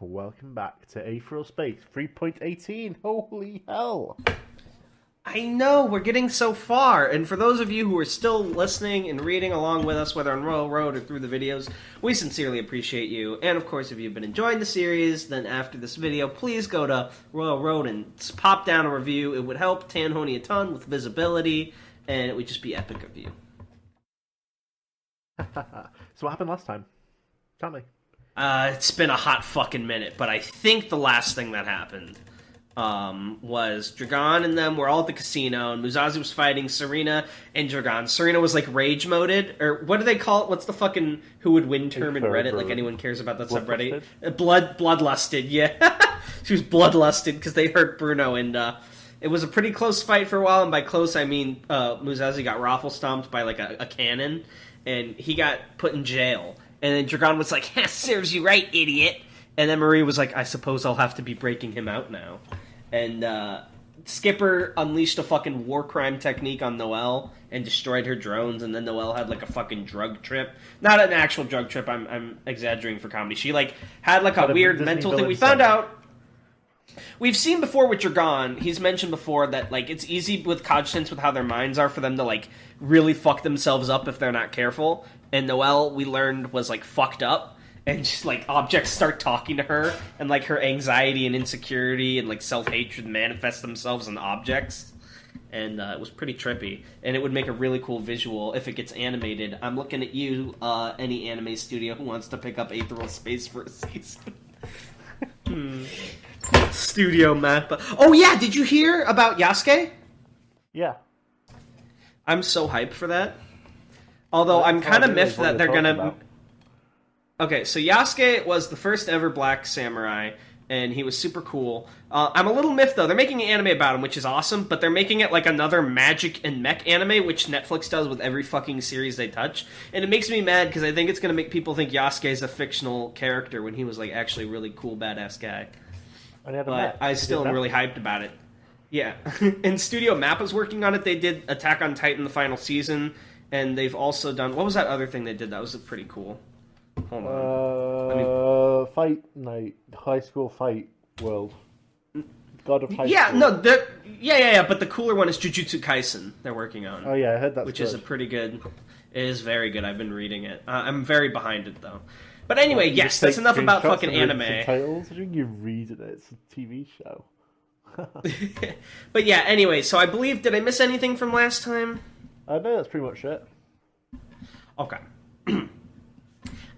welcome back to Aetheral Space 3.18. Holy hell! I know, we're getting so far, and for those of you who are still listening and reading along with us, whether on Royal Road or through the videos, we sincerely appreciate you. And of course, if you've been enjoying the series, then after this video, please go to Royal Road and pop down a review. It would help Tanhony a ton with visibility, and it would just be epic of you. So what happened last time? Tell me. It's been a hot fucking minute, but I think the last thing that happened was Dragon and them were all at the casino, and Musashi was fighting Serena and Dragon. Serena was like rage moded, or what do they call it? What's the fucking who would win term in Reddit? Like anyone cares about that subreddit? Bloodlusted, yeah. She was bloodlusted because they hurt Bruno, and it was a pretty close fight for a while. And by close, I mean Musashi got raffle stomped by like a cannon, and he got put in jail. And then Dragon was like, serves you right, idiot. And then Marie was like, I suppose I'll have to be breaking him out now. And Skipper unleashed a fucking war crime technique on Noelle and destroyed her drones, and then Noelle had like a fucking drug trip. Not an actual drug trip, I'm exaggerating for comedy. She like had like a weird mental thing. We found out, we've seen before with Dragon, he's mentioned before that like it's easy with Cogitants with how their minds are for them to like really fuck themselves up if they're not careful. And Noelle, we learned, was like fucked up. And just, like, objects start talking to her, and, like, her anxiety and insecurity and, like, self-hatred manifest themselves in objects. And it was pretty trippy. And it would make a really cool visual if it gets animated. I'm looking at you, any anime studio who wants to pick up Aetheral Space for a season. Studio map. Oh, yeah, did you hear about Yasuke? Yeah. I'm so hyped for that. Although I'm kind of miffed that they're gonna... Okay, so Yasuke was the first ever black samurai, and he was super cool. I'm a little miffed, though. They're making an anime about him, which is awesome, but they're making it like another magic and mech anime, which Netflix does with every fucking series they touch. And it makes me mad, because I think it's going to make people think Yasuke is a fictional character when he was like actually a really cool, badass guy. But I still am really hyped about it. Yeah. And Studio Mappa's working on it. They did Attack on Titan the final season, and they've also done... What was that other thing they did that was pretty cool? Hold on. Fight Night, High School Fight World. God of High yeah, School. No, yeah, but the cooler one is Jujutsu Kaisen they're working on. Oh yeah, I heard that's which good. Is a pretty good... It is very good, I've been reading it. I'm very behind it, though. But anyway, yes, that's enough about fucking anime. Titles? I think you read it, it's a TV show. But yeah, anyway, so I believe... Did I miss anything from last time? I know that's pretty much it. Okay.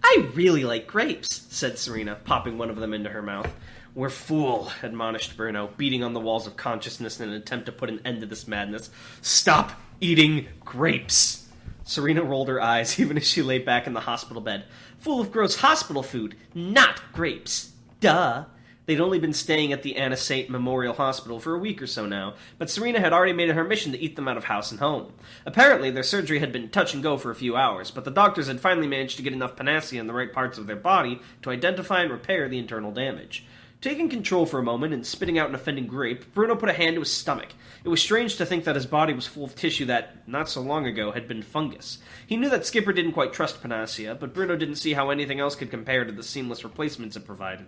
I really like grapes, said Serena, popping one of them into her mouth. We're fool, admonished Bruno, beating on the walls of consciousness in an attempt to put an end to this madness. Stop eating grapes! Serena rolled her eyes, even as she lay back in the hospital bed. Full of gross hospital food, not grapes. Duh. They'd only been staying at the Anna Saint Memorial Hospital for a week or so now, but Serena had already made it her mission to eat them out of house and home. Apparently, their surgery had been touch and go for a few hours, but the doctors had finally managed to get enough panacea in the right parts of their body to identify and repair the internal damage. Taking control for a moment and spitting out an offending grape, Bruno put a hand to his stomach. It was strange to think that his body was full of tissue that, not so long ago, had been fungus. He knew that Skipper didn't quite trust panacea, but Bruno didn't see how anything else could compare to the seamless replacements it provided.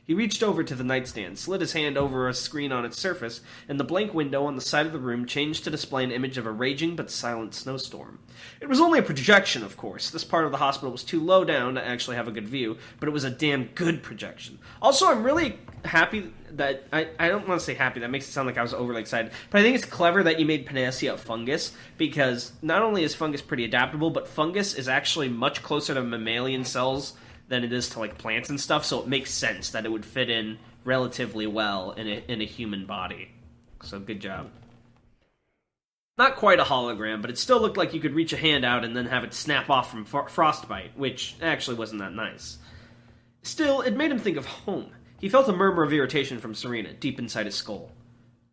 He reached over to the nightstand, slid his hand over a screen on its surface, and the blank window on the side of the room changed to display an image of a raging but silent snowstorm. It was only a projection, of course. This part of the hospital was too low down to actually have a good view, but it was a damn good projection. Also, I'm really happy that... I don't want to say happy, that makes it sound like I was overly excited, but I think it's clever that you made panacea a fungus, because not only is fungus pretty adaptable, but fungus is actually much closer to mammalian cells than it is to like plants and stuff, so it makes sense that it would fit in relatively well in a human body. So good job. Not quite a hologram, but it still looked like you could reach a hand out and then have it snap off from frostbite, which actually wasn't that nice. Still, it made him think of home. He felt a murmur of irritation from Serena, deep inside his skull.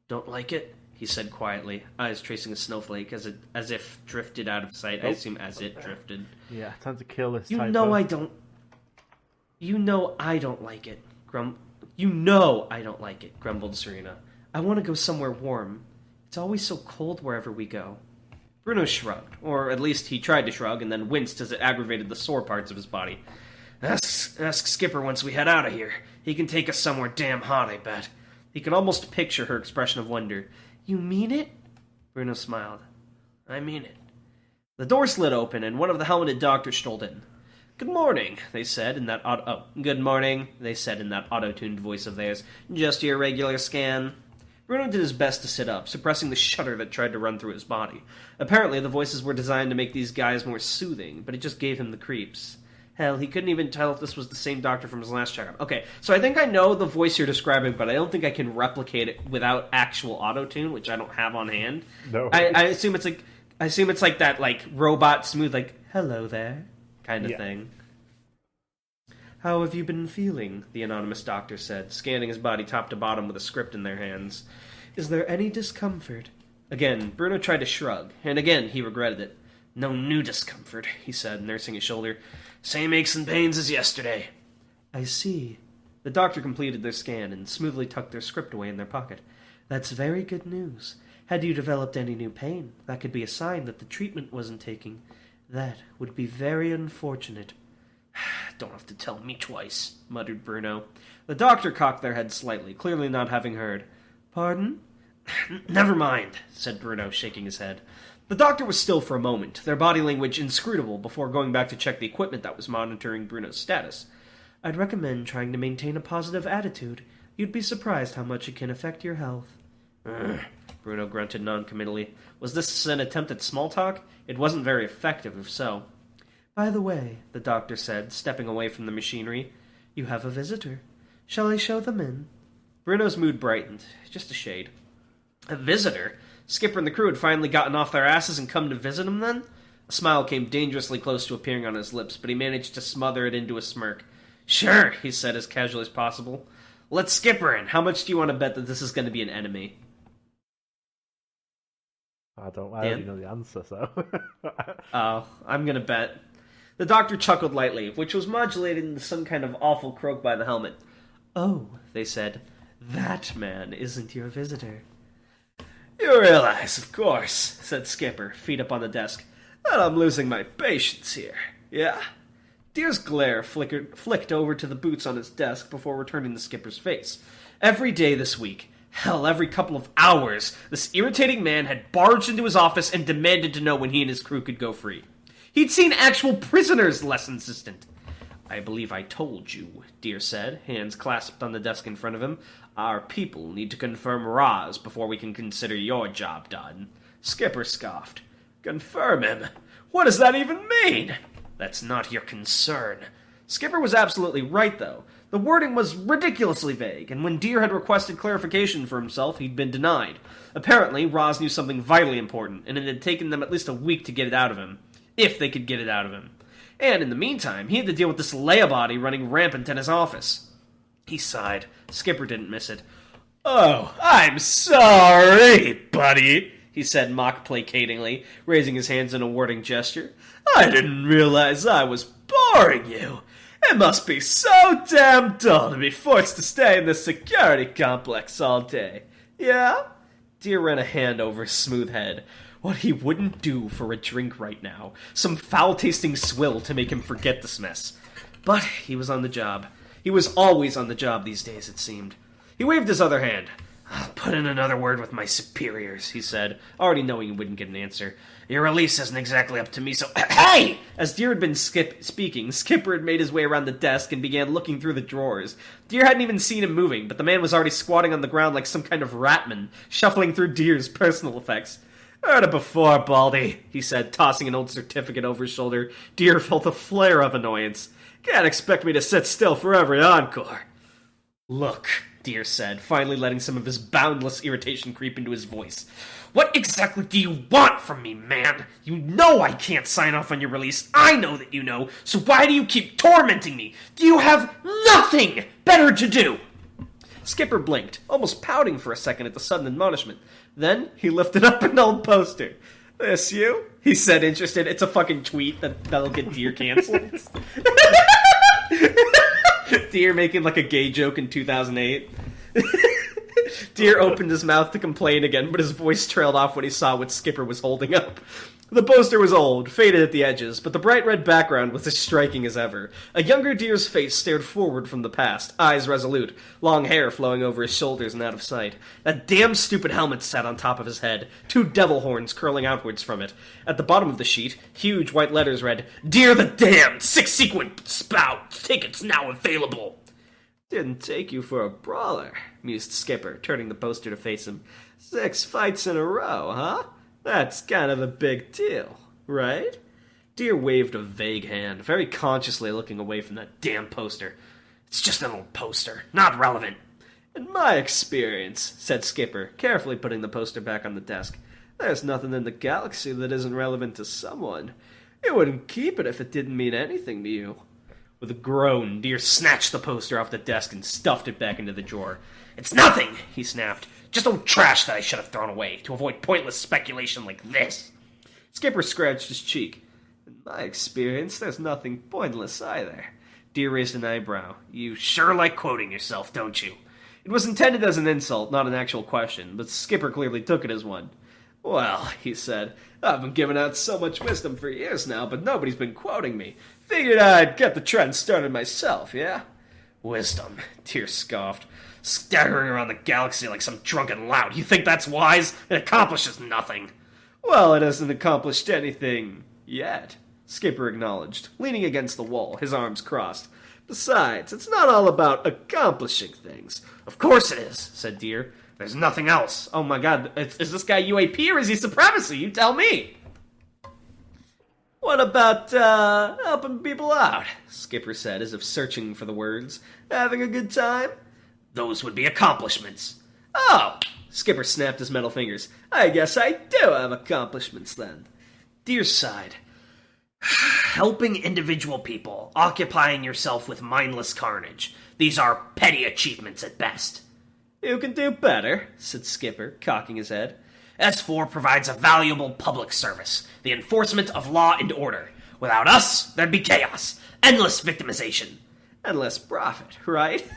Don't like it? He said quietly, eyes tracing a snowflake as if drifted out of sight. I assume as it drifted. Yeah, time to kill this You typo. know I don't like it, You know I don't like it, grumbled Serena. I want to go somewhere warm. It's always so cold wherever we go. Bruno shrugged, or at least he tried to shrug, and then winced as it aggravated the sore parts of his body. Ask Skipper once we head out of here. He can take us somewhere damn hot, I bet. He could almost picture her expression of wonder. You mean it? Bruno smiled. I mean it. The door slid open, and one of the helmeted doctors strolled in. Good morning, they said in that good morning, they said in that auto-tuned voice of theirs. Just your regular scan. Bruno did his best to sit up, suppressing the shudder that tried to run through his body. Apparently, the voices were designed to make these guys more soothing, but it just gave him the creeps. Hell, he couldn't even tell if this was the same doctor from his last checkup. Okay, so I think I know the voice you're describing, but I don't think I can replicate it without actual auto-tune, which I don't have on hand. No. I assume it's like that like robot smooth like hello there kind of thing. How have you been feeling? The anonymous doctor said, scanning his body top to bottom with a script in their hands. Is there any discomfort? Again, Bruno tried to shrug, and again he regretted it. No new discomfort, he said, nursing his shoulder. Same aches and pains as yesterday. I see. The doctor completed their scan and smoothly tucked their script away in their pocket. That's very good news. Had you developed any new pain, that could be a sign that the treatment wasn't taking. That would be very unfortunate. Don't have to tell me twice, muttered Bruno. The doctor cocked their head slightly, clearly not having heard. Pardon? Never mind, said Bruno, shaking his head. The doctor was still for a moment, their body language inscrutable, before going back to check the equipment that was monitoring Bruno's status. I'd recommend trying to maintain a positive attitude. You'd be surprised how much it can affect your health. Bruno grunted noncommittally. Was this an attempt at small talk? It wasn't very effective, if so. By the way, the doctor said, stepping away from the machinery, you have a visitor. Shall I show them in? Bruno's mood brightened, just a shade. A visitor? Skipper and the crew had finally gotten off their asses and come to visit him, then? A smile came dangerously close to appearing on his lips, but he managed to smother it into a smirk. Sure, he said as casually as possible. Let's Skipper in. How much do you want to bet that this is going to be an enemy? I already know the answer, so... Oh, I'm going to bet. The doctor chuckled lightly, which was modulated into some kind of awful croak by the helmet. Oh, they said, that man isn't your visitor. You realize, of course, said Skipper, feet up on the desk, that I'm losing my patience here, yeah? Deer's glare flicked over to the boots on his desk before returning to Skipper's face. Every day this week, hell, every couple of hours, this irritating man had barged into his office and demanded to know when he and his crew could go free. He'd seen actual prisoners less insistent. I believe I told you, Deer said, hands clasped on the desk in front of him. Our people need to confirm Roz before we can consider your job done. Skipper scoffed. Confirm him? What does that even mean? That's not your concern. Skipper was absolutely right, though. The wording was ridiculously vague, and when Deer had requested clarification for himself, he'd been denied. Apparently, Roz knew something vitally important, and it had taken them at least a week to get it out of him. If they could get it out of him. And in the meantime, he had to deal with this Leia body running rampant in his office. He sighed. Skipper didn't miss it. Oh, I'm sorry, buddy, he said mock-placatingly, raising his hands in a warning gesture. I didn't realize I was boring you. It must be so damn dull to be forced to stay in this security complex all day. Yeah? Deer ran a hand over his smooth head. What he wouldn't do for a drink right now. Some foul-tasting swill to make him forget this mess. But he was on the job. He was always on the job these days, it seemed. He waved his other hand. I'll put in another word with my superiors, he said, already knowing he wouldn't get an answer. Your release isn't exactly up to me, so... Hey! As Deer had been speaking, Skipper had made his way around the desk and began looking through the drawers. Deer hadn't even seen him moving, but the man was already squatting on the ground like some kind of ratman, shuffling through Deer's personal effects. Heard it before, Baldy, he said, tossing an old certificate over his shoulder. Deer felt a flare of annoyance. Can't expect me to sit still for every encore. Look, Deer said, finally letting some of his boundless irritation creep into his voice. What exactly do you want from me, man? You know I can't sign off on your release. I know that you know, so why do you keep tormenting me? Do you have nothing better to do? Skipper blinked, almost pouting for a second at the sudden admonishment. Then he lifted up an old poster. This you? He said, interested. It's a fucking tweet that'll get Deer canceled. Deer making like a gay joke in 2008. Deer opened his mouth to complain again, but his voice trailed off when he saw what Skipper was holding up. The poster was old, faded at the edges, but the bright red background was as striking as ever. A younger deer's face stared forward from the past, eyes resolute, long hair flowing over his shoulders and out of sight. That damn stupid helmet sat on top of his head, two devil horns curling outwards from it. At the bottom of the sheet, huge white letters read, "Deer the Damned, 6-sequin spout, tickets now available." "Didn't take you for a brawler," mused Skipper, turning the poster to face him. 6 fights in a row, huh? That's kind of a big deal, right? Deer waved a vague hand, very consciously looking away from that damn poster. "It's just an old poster, not relevant." "In my experience," said Skipper, carefully putting the poster back on the desk, "there's nothing in the galaxy that isn't relevant to someone. You wouldn't keep it if it didn't mean anything to you." With a groan, Deer snatched the poster off the desk and stuffed it back into the drawer. "It's nothing," he snapped. "Just old trash that I should have thrown away to avoid pointless speculation like this." Skipper scratched his cheek. "In my experience, there's nothing pointless either." Deer raised an eyebrow. "You sure like quoting yourself, don't you?" It was intended as an insult, not an actual question, but Skipper clearly took it as one. "Well," he said, "I've been giving out so much wisdom for years now, but nobody's been quoting me. Figured I'd get the trend started myself, yeah?" "Wisdom," Deer scoffed. "Staggering around the galaxy like some drunken lout. You think that's wise? It accomplishes nothing." "Well, it hasn't accomplished anything yet," Skipper acknowledged, leaning against the wall, his arms crossed. "Besides, it's not all about accomplishing things." "Of course it is," said Deer. "There's nothing else. Oh my god, is this guy UAP or is he supremacy? You tell me." "What about, helping people out?" Skipper said, as if searching for the words. "Having a good time?" "Those would be accomplishments." "Oh!" Skipper snapped his metal fingers. "I guess I do have accomplishments, then." Deer sighed. "Helping individual people, occupying yourself with mindless carnage. These are petty achievements at best." "You can do better," said Skipper, cocking his head. "S4 provides a valuable public service, the enforcement of law and order. Without us, there'd be chaos, endless victimization, and less profit, right?"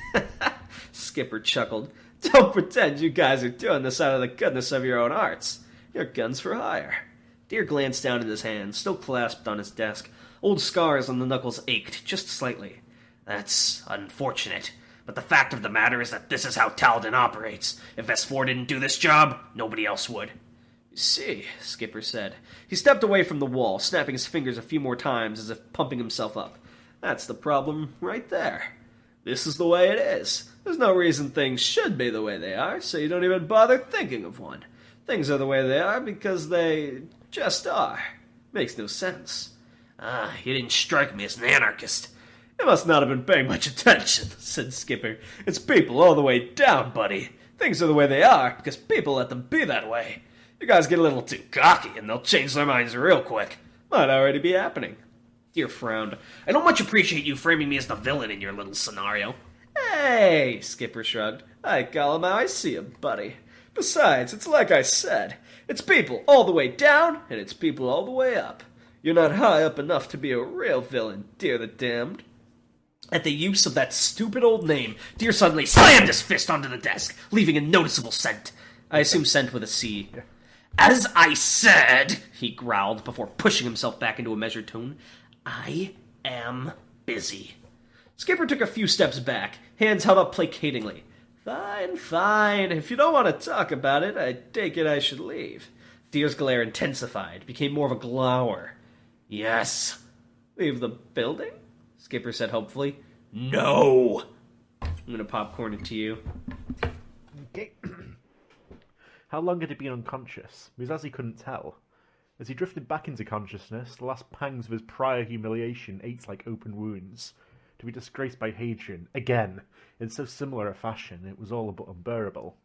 Skipper chuckled. "Don't pretend you guys are doing this out of the goodness of your own hearts. You're guns for hire." Deer glanced down at his hands, still clasped on his desk. Old scars on the knuckles ached, just slightly. "That's unfortunate, but the fact of the matter is that this is how Talden operates. If S4 didn't do this job, nobody else would." "You see," Skipper said. He stepped away from the wall, snapping his fingers a few more times as if pumping himself up. "That's the problem right there. This is the way it is. There's no reason things should be the way they are, so you don't even bother thinking of one. Things are the way they are because they just are. Makes no sense." You didn't strike me as an anarchist." "You must not have been paying much attention," said Skipper. "It's people all the way down, buddy. Things are the way they are because people let them be that way. You guys get a little too cocky and they'll change their minds real quick. Might already be happening." Deer frowned. "I don't much appreciate you framing me as the villain in your little scenario." "Hey," Skipper shrugged. "I call him how I see him, buddy. Besides, it's like I said. It's people all the way down, and it's people all the way up. You're not high up enough to be a real villain, Deer the Damned." At the use of that stupid old name, Deer suddenly slammed his fist onto the desk, leaving a noticeable scent. I assume scent with a C. Yeah. "As I said," he growled before pushing himself back into a measured tone, "I am busy." Skipper took a few steps back, hands held up placatingly. "Fine, fine. If you don't want to talk about it, I take it I should leave." Deer's glare intensified, became more of a glower. "Yes." "Leave the building?" Skipper said hopefully. "No." "I'm going to popcorn it to you." Okay. How long had he been unconscious? Musashi couldn't tell. As he drifted back into consciousness, the last pangs of his prior humiliation ate like open wounds. To be disgraced by Hadrian, again, in so similar a fashion, it was all but unbearable.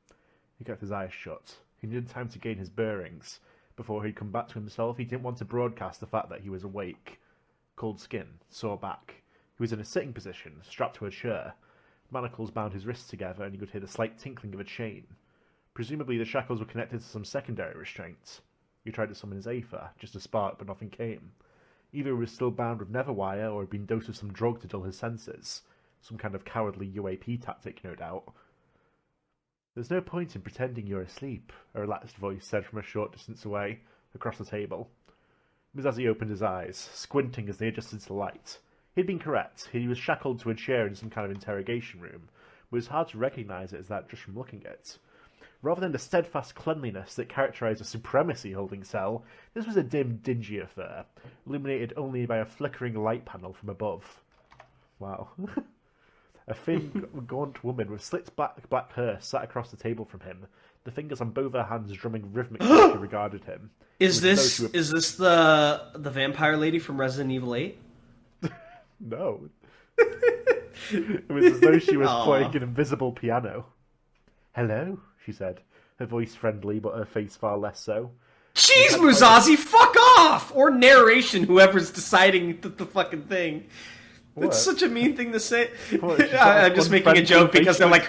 He kept his eyes shut. He needed time to gain his bearings. Before he'd come back to himself, he didn't want to broadcast the fact that he was awake. Cold skin, sore back. He was in a sitting position, strapped to a chair. Manacles bound his wrists together, and he could hear the slight tinkling of a chain. Presumably the shackles were connected to some secondary restraints. He tried to summon his Aether, just a spark, but nothing came. Either he was still bound with Netherwire, or had been dosed with some drug to dull his senses. Some kind of cowardly UAP tactic, no doubt. "There's no point in pretending you're asleep," a relaxed voice said from a short distance away, across the table. Musashi opened his eyes, squinting as they adjusted to light. He'd been correct. He was shackled to a chair in some kind of interrogation room, but it was hard to recognise it as that just from looking at it. Rather than the steadfast cleanliness that characterised a supremacy-holding cell, this was a dim, dingy affair, illuminated only by a flickering light panel from above. Wow. A thin, gaunt woman with slicked black hair sat across the table from him, the fingers on both her hands drumming rhythmically as she regarded him. Is this the vampire lady from Resident Evil 8? No. It was as though she was playing an invisible piano. Hello, she said, her voice friendly but her face far less so. Jeez, Musashi, fuck off! Or narration, whoever's deciding the fucking thing. What? That's such a mean thing to say. What, I'm just making a joke because they're like...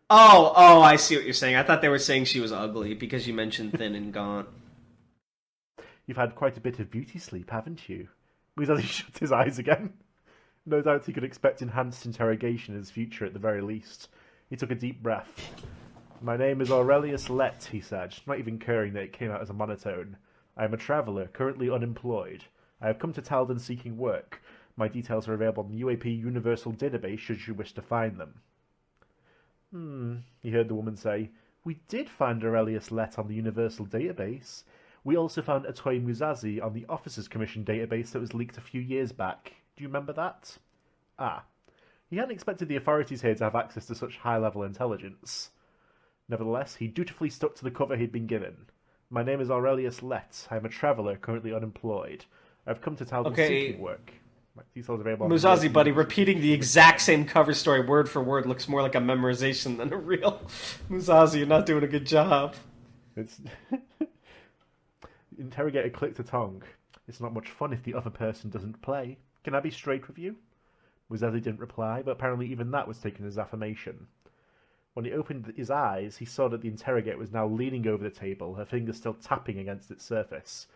Oh, I see what you're saying. I thought they were saying she was ugly because you mentioned thin and gaunt. You've had quite a bit of beauty sleep, haven't you? Musashi shut his eyes again. No doubt he could expect enhanced interrogation in his future at the very least. He took a deep breath. My name is Aurelius Lett, he said, not even caring that it came out as a monotone. I am a traveller, currently unemployed. I have come to Talden seeking work. My details are available on the UAP Universal Database should you wish to find them. He heard the woman say. We did find Aurelius Lett on the Universal Database. We also found Atoy Musashi on the Officers Commission database that was leaked a few years back. Do you remember that? He hadn't expected the authorities here to have access to such high-level intelligence. Nevertheless, he dutifully stuck to the cover he'd been given. My name is Aurelius Lett. I am a traveller, currently unemployed. I've come to Talden seeking work. My details available. Musashi, buddy, repeating the exact same cover story word for word looks more like a memorization than a real... Musashi, you're not doing a good job. It's... Interrogator clicked a tongue. It's not much fun if the other person doesn't play. Can I be straight with you? Musashi didn't reply, but apparently even that was taken as affirmation. When he opened his eyes, he saw that the interrogator was now leaning over the table, her fingers still tapping against its surface.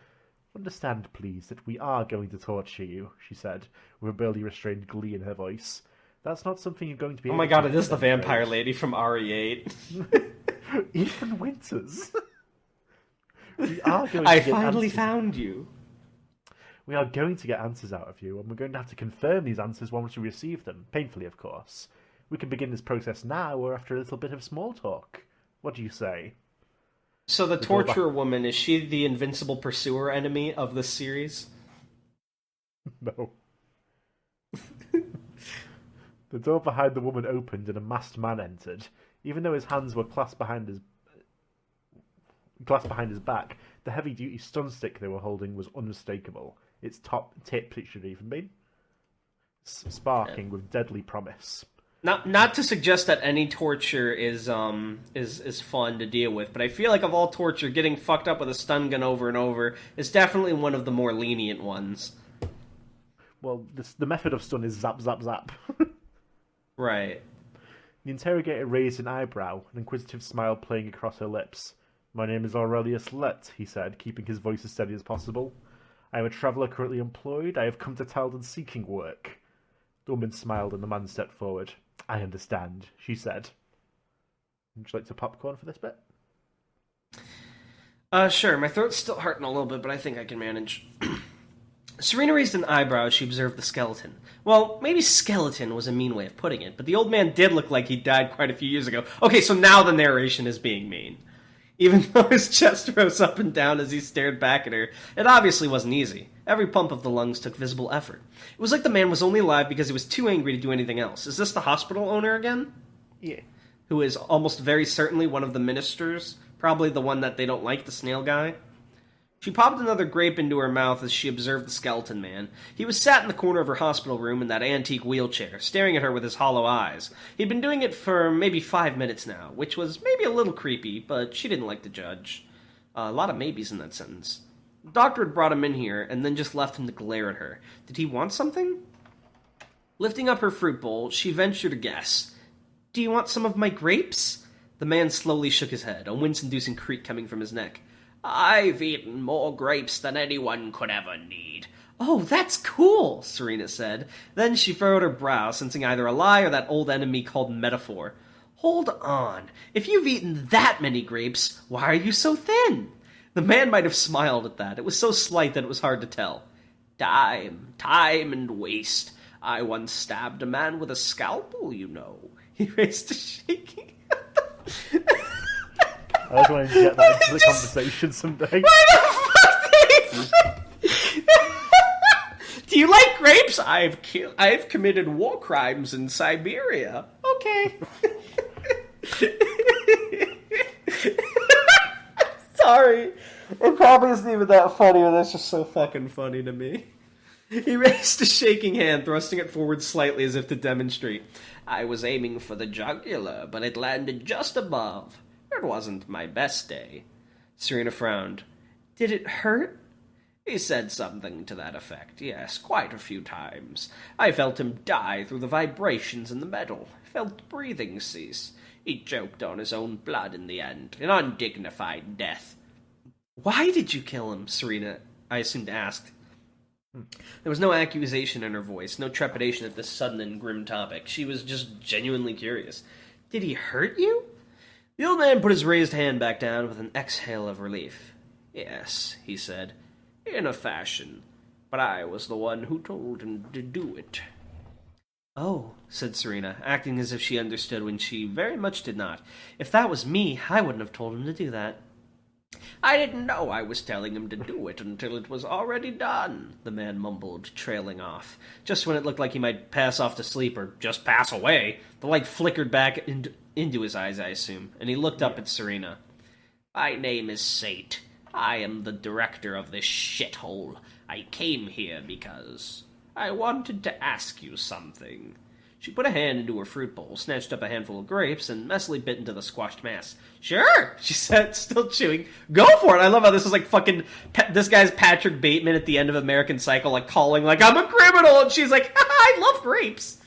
Understand, please, that we are going to torture you, she said, with a barely restrained glee in her voice. That's not something you're going to be able to... Oh my god, it is the vampire lady from RE8. Ethan Winters. We are going to I get finally answers. found you. We are going to get answers out of you, and we're going to have to confirm these answers once we receive them, painfully of course. We can begin this process now, or after a little bit of small talk. What do you say? So the torturer woman, is she the invincible pursuer enemy of this series? No. The door behind the woman opened and a masked man entered. Even though his hands were clasped behind his back, the heavy-duty stun stick they were holding was unmistakable. Its top tip, it should have even been, sparking with deadly promise. Not to suggest that any torture is fun to deal with, but I feel like of all torture, getting fucked up with a stun gun over and over is definitely one of the more lenient ones. Well, the method of stun is zap, zap, zap. Right. The interrogator raised an eyebrow, an inquisitive smile playing across her lips. My name is Aurelius Lett, he said, keeping his voice as steady as possible. I am a traveller currently employed. I have come to Talden seeking work. The woman smiled and the man stepped forward. I understand, she said. Would you like to popcorn for this bit? Sure. My throat's still hurting a little bit, but I think I can manage. Serena raised an eyebrow as she observed the skeleton. Well, maybe skeleton was a mean way of putting it, but the old man did look like he died quite a few years ago. Okay, so now the narration is being mean. Even though his chest rose up and down as he stared back at her, it obviously wasn't easy. Every pump of the lungs took visible effort. It was like the man was only alive because he was too angry to do anything else. Is this the hospital owner again? Yeah. Who is almost very certainly one of the ministers? Probably the one that they don't like, the snail guy? She popped another grape into her mouth as she observed the skeleton man. He was sat in the corner of her hospital room in that antique wheelchair, staring at her with his hollow eyes. He'd been doing it for maybe 5 minutes now, which was maybe a little creepy, but she didn't like to judge. A lot of maybes in that sentence. The doctor had brought him in here, and then just left him to glare at her. Did he want something? Lifting up her fruit bowl, she ventured a guess. Do you want some of my grapes? The man slowly shook his head, a wince-inducing creak coming from his neck. I've eaten more grapes than anyone could ever need. Oh, that's cool, Serena said. Then she furrowed her brow, sensing either a lie or that old enemy called metaphor. Hold on. If you've eaten that many grapes, why are you so thin? The man might have smiled at that. It was so slight that it was hard to tell. Time and waste. I once stabbed a man with a scalpel, you know. He raised a shaking. I just want to get that into the conversation someday. Why the fuck did he... Do you like grapes? I've committed war crimes in Siberia. Okay. Sorry. It probably isn't even that funny, but that's just so fucking funny to me. He raised a shaking hand, thrusting it forward slightly as if to demonstrate. I was aiming for the jugular, but it landed just above. It wasn't my best day. Serena frowned. Did it hurt? He said something to that effect, yes, quite a few times. I felt him die through the vibrations in the metal. Felt breathing cease. He choked on his own blood in the end, an undignified death. Why did you kill him? Serena, I assumed, asked. There was no accusation in her voice, no trepidation at this sudden and grim topic. She was just genuinely curious. Did he hurt you? The old man put his raised hand back down with an exhale of relief. Yes, he said, in a fashion, but I was the one who told him to do it. Oh, said Serena, acting as if she understood when she very much did not. If that was me, I wouldn't have told him to do that. I didn't know I was telling him to do it until it was already done, the man mumbled, trailing off. Just when it looked like he might pass off to sleep or just pass away, the light flickered back into his eyes, I assume, and he looked up at Serena. My name is Sate. I am the director of this shithole. I came here because I wanted to ask you something. She put a hand into her fruit bowl, snatched up a handful of grapes, and messily bit into the squashed mass. Sure, she said, still chewing. Go for it! I love how this is like fucking... This guy's Patrick Bateman at the end of American Psycho, like calling, like, I'm a criminal! And she's like, I love grapes!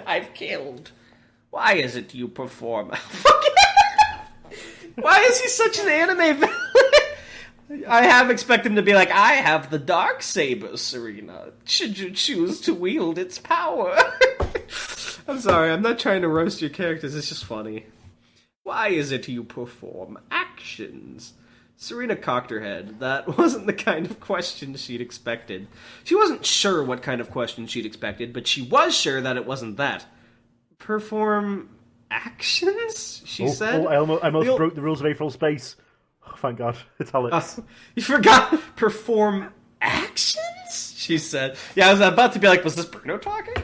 I've killed. Why is it you perform... Why is he such an anime villain? I have expected him to be like, I have the dark saber, Serena. Should you choose to wield its power? I'm sorry, I'm not trying to roast your characters, it's just funny. Why is it you perform actions? Serena cocked her head. That wasn't the kind of question she'd expected. She wasn't sure what kind of question she'd expected, but she was sure that it wasn't that. Perform actions? She said. I almost broke the rules of Aetheral space. Oh, thank God. Italics. You forgot perform actions? She said. Yeah, I was about to be like, was this Bruno talking?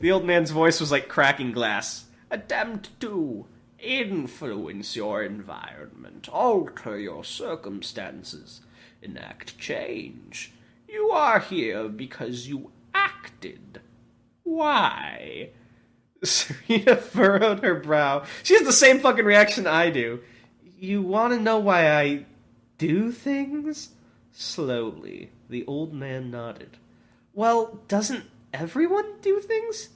The old man's voice was like cracking glass. Attempt to influence your environment, alter your circumstances, enact change. You are here because you acted. Why? Serena furrowed her brow. She has the same fucking reaction I do. You want to know why I do things? Slowly, the old man nodded. Well, doesn't everyone do things?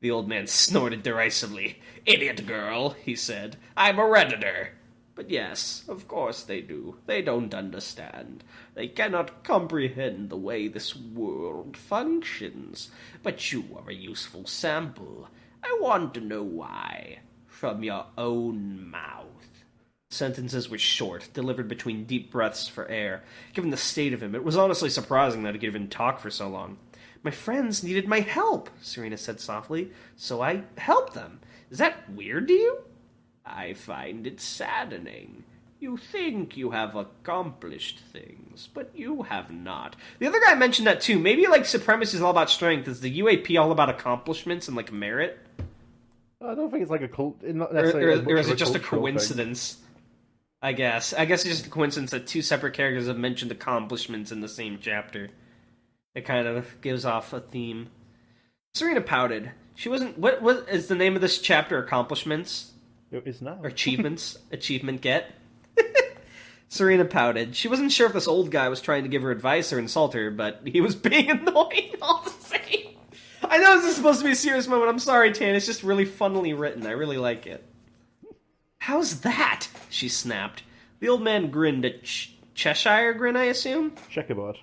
The old man snorted derisively. Idiot girl, he said. I'm a redditor. But yes, of course they do. They don't understand. They cannot comprehend the way this world functions. But you are a useful sample. I want to know why. From your own mouth. Sentences were short, delivered between deep breaths for air. Given the state of him, it was honestly surprising that he could even talk for so long. My friends needed my help, Serena said softly, so I helped them. Is that weird to you? I find it saddening. You think you have accomplished things, but you have not. The other guy mentioned that too. Maybe like supremacy is all about strength. Is the UAP all about accomplishments and like merit? I don't think it's like a cult. Or is it just a coincidence? Thing. I guess it's just a coincidence that two separate characters have mentioned accomplishments in the same chapter. It kind of gives off a theme. Serena pouted. She wasn't... What is the name of this chapter? Accomplishments? It is now. Or achievements? Achievement get? Serena pouted. She wasn't sure if this old guy was trying to give her advice or insult her, but he was being annoying all the same. I know this is supposed to be a serious moment. I'm sorry, Tan. It's just really funnily written. I really like it. How's that? She snapped. The old man grinned a Cheshire grin, I assume? Checkerboard.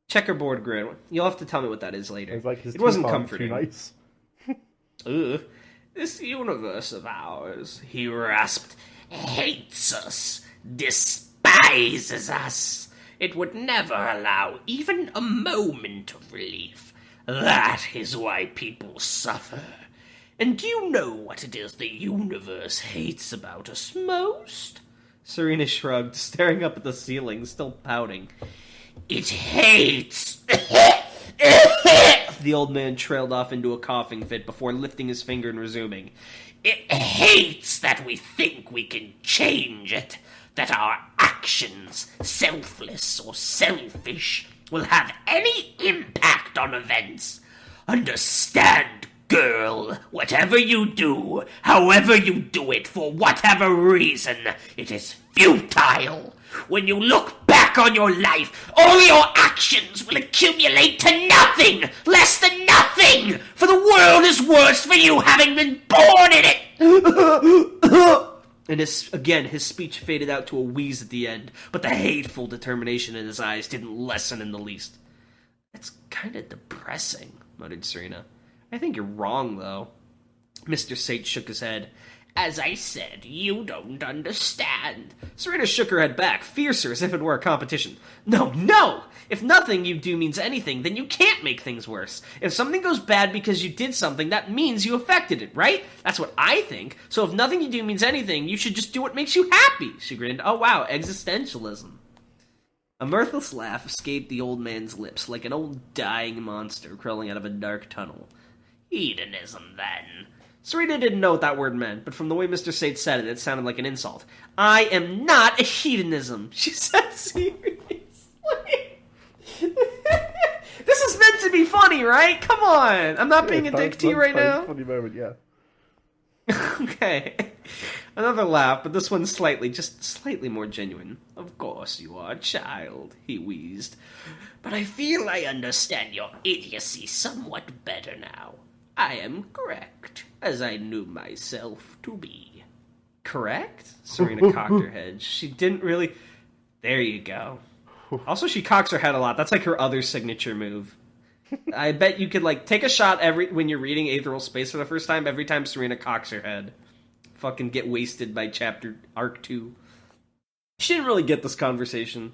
Checkerboard grin. You'll have to tell me what that is later. It wasn't comforting. Too nice. Ugh. This universe of ours, he rasped. hates us, despises us. It would never allow even a moment of relief. That is why people suffer. And do you know what it is the universe hates about us most? Serena shrugged, staring up at the ceiling, still pouting. It hates... The old man trailed off into a coughing fit before lifting his finger and resuming. It hates that we think we can change it, that our actions, selfless or selfish, will have any impact on events. Understand, girl, whatever you do, however you do it, for whatever reason, it is futile. When you look back on your life, all your actions will accumulate to nothing, less than nothing, for the world is worse for you having been born in it. And his speech faded out to a wheeze at the end, but the hateful determination in his eyes didn't lessen in the least. That's kind of depressing, muttered Serena. I think you're wrong, though. Mr. Sate shook his head. As I said, you don't understand. Serena shook her head back, fiercer as if it were a competition. No! If nothing you do means anything, then you can't make things worse. If something goes bad because you did something, that means you affected it, right? That's what I think. So if nothing you do means anything, you should just do what makes you happy, she grinned. Oh wow, existentialism. A mirthless laugh escaped the old man's lips, like an old dying monster crawling out of a dark tunnel. Hedonism, then. Serena didn't know what that word meant, but from the way Mr. Sate said it, it sounded like an insult. I am not a hedonism, she said seriously. This is meant to be funny, right? Come on! I'm not being a dick to you right now. Funny moment, yeah. Okay. Another laugh, but this one's just slightly more genuine. Of course you are, child, he wheezed. But I feel I understand your idiocy somewhat better now. I am correct, as I knew myself to be. Correct? Serena cocked her head. She didn't really... There you go. Also, she cocks her head a lot. That's like her other signature move. I bet you could, take a shot when you're reading Aetheral Space for the first time, every time Serena cocks her head. Fucking get wasted by Arc 2. She didn't really get this conversation.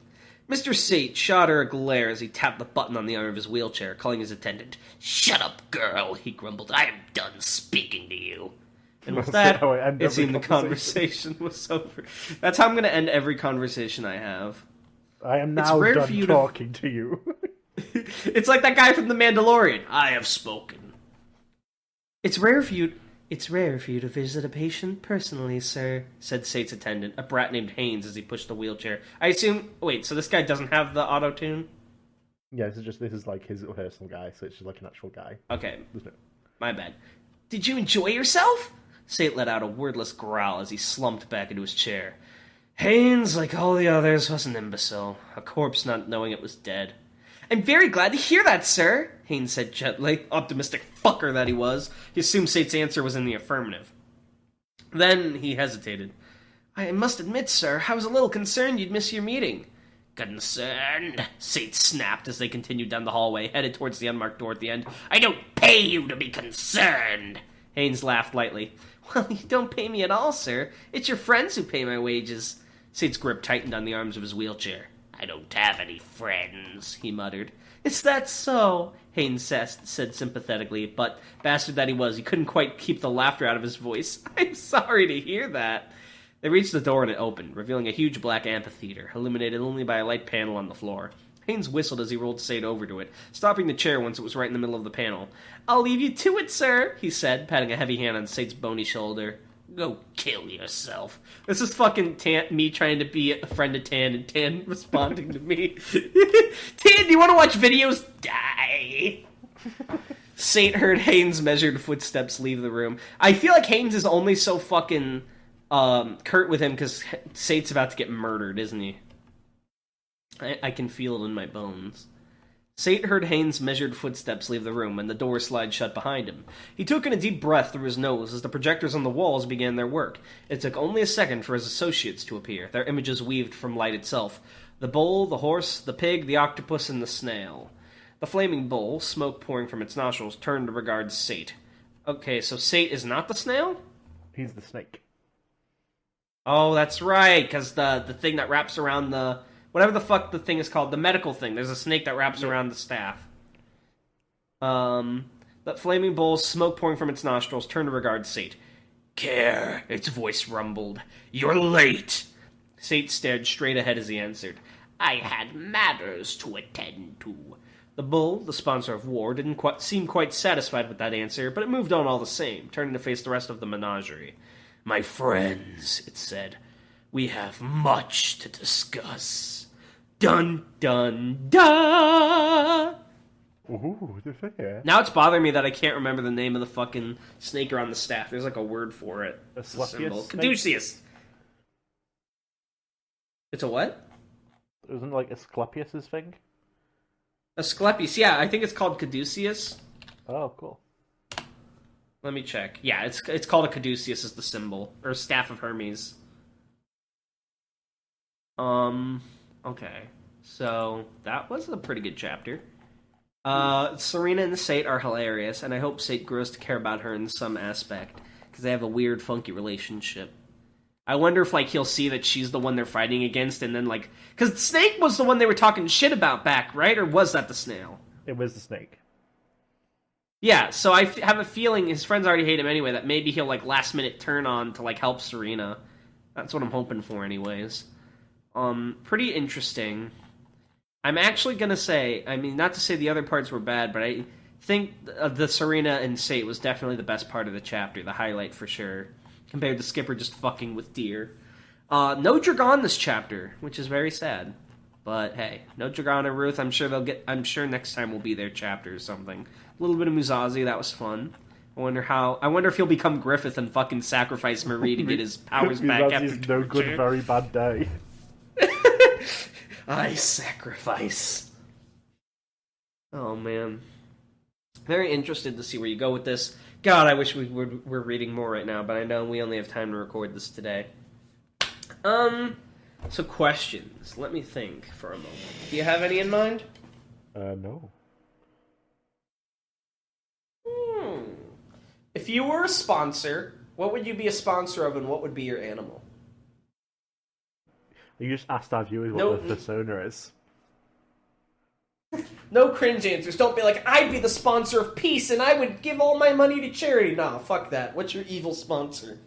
Mr. Sate shot her a glare as he tapped the button on the arm of his wheelchair, calling his attendant. Shut up, girl, he grumbled. I am done speaking to you. And with that, it seemed the conversation was over. That's how I'm going to end every conversation I have. I am now done talking to you. It's like that guy from The Mandalorian. I have spoken. It's rare for you to visit a patient personally, sir, said Sate's attendant, a brat named Haynes, as he pushed the wheelchair. I assume... Wait, so this guy doesn't have the auto-tune? Yeah, this is like his personal guy, so it's just like an actual guy. Okay. My bad. Did you enjoy yourself? Sate let out a wordless growl as he slumped back into his chair. Haynes, like all the others, was an imbecile, a corpse not knowing it was dead. I'm very glad to hear that, sir, Haynes said gently, optimistic fucker that he was. He assumed Sate's answer was in the affirmative. Then he hesitated. I must admit, sir, I was a little concerned you'd miss your meeting. Concerned? Sate snapped as they continued down the hallway, headed towards the unmarked door at the end. I don't pay you to be concerned. Haynes laughed lightly. Well, you don't pay me at all, sir. It's your friends who pay my wages. Sate's grip tightened on the arms of his wheelchair. I don't have any friends, he muttered. Is that so? Haynes said sympathetically, but bastard that he was, he couldn't quite keep the laughter out of his voice. I'm sorry to hear that. They reached the door and it opened, revealing a huge black amphitheater, illuminated only by a light panel on the floor. Haynes whistled as he rolled Sate over to it, stopping the chair once it was right in the middle of the panel. I'll leave you to it, sir, he said, patting a heavy hand on Sate's bony shoulder. Go kill yourself. This is fucking me trying to be a friend of Tan, and Tan responding to me. Tan, do you want to watch videos? Die. Sate heard Haynes' measured footsteps leave the room. I feel like Haynes is only so fucking curt with him because Sate's about to get murdered, isn't he? I can feel it in my bones. Sate heard Haynes' measured footsteps leave the room and the door slide shut behind him. He took in a deep breath through his nose as the projectors on the walls began their work. It took only a second for his associates to appear, their images weaved from light itself. The bull, the horse, the pig, the octopus, and the snail. The flaming bull, smoke pouring from its nostrils, turned to regard Sate. Okay, so Sate is not the snail? He's the snake. Oh, that's right, because the thing that wraps around the... Whatever the fuck the thing is called, the medical thing. There's a snake that wraps around the staff. That flaming bowl, smoke pouring from its nostrils, turned to regard Sate. "Care," its voice rumbled. "You're late." Sate stared straight ahead as he answered. I had matters to attend to. The bull, the sponsor of war, didn't seem quite satisfied with that answer, but it moved on all the same, turning to face the rest of the menagerie. "My friends," it said, "we have much to discuss." Dun, dun, dun! Ooh, yeah. Now it's bothering me that I can't remember the name of the fucking snake around the staff. There's like a word for it. It's a symbol. Caduceus! It's a what? Isn't it like Asclepius's thing? Asclepius, yeah, I think it's called Caduceus. Oh, cool. Let me check. Yeah, it's called a Caduceus as the symbol. Or Staff of Hermes. Okay. So, that was a pretty good chapter. Serena and Sate are hilarious, and I hope Sate grows to care about her in some aspect, because they have a weird, funky relationship. I wonder if, like, he'll see that she's the one they're fighting against, and then, like... Because the snake was the one they were talking shit about back, right? Or was that the snail? It was the snake. Yeah, so I have a feeling his friends already hate him anyway, that maybe he'll, like, last-minute turn on to, like, help Serena. That's what I'm hoping for anyways. Pretty interesting. I'm actually gonna say, I mean, not to say the other parts were bad, but I think the Serena and Sate was definitely the best part of the chapter, the highlight for sure, compared to Skipper just fucking with deer. No Dragon this chapter, which is very sad. But hey, no Dragon or Ruth. I'm sure next time will be their chapter or something. A little bit of Musashi, that was fun. I wonder if he'll become Griffith and fucking sacrifice Marie to get his powers back after torture. No good, very bad day. I sacrifice. Oh, man. Very interested to see where you go with this. God, I wish we were reading more right now, but I know we only have time to record this today. So questions. Let me think for a moment. Do you have any in mind? No. If you were a sponsor, what would you be a sponsor of, and what would be your animal? You just asked our viewers what the persona is. No cringe answers. Don't be like, I'd be the sponsor of peace, and I would give all my money to charity. Nah, fuck that. What's your evil sponsor?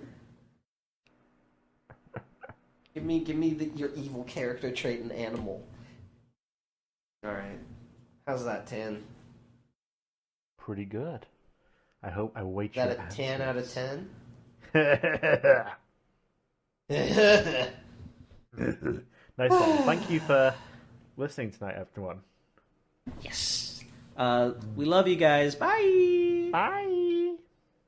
give me your evil character trait and animal. Alright. How's that, Tan? Pretty good. I wait. Is that a 10 out of 10? Nice one. Thank you for listening tonight, everyone. Yes. We love you guys. Bye. Bye.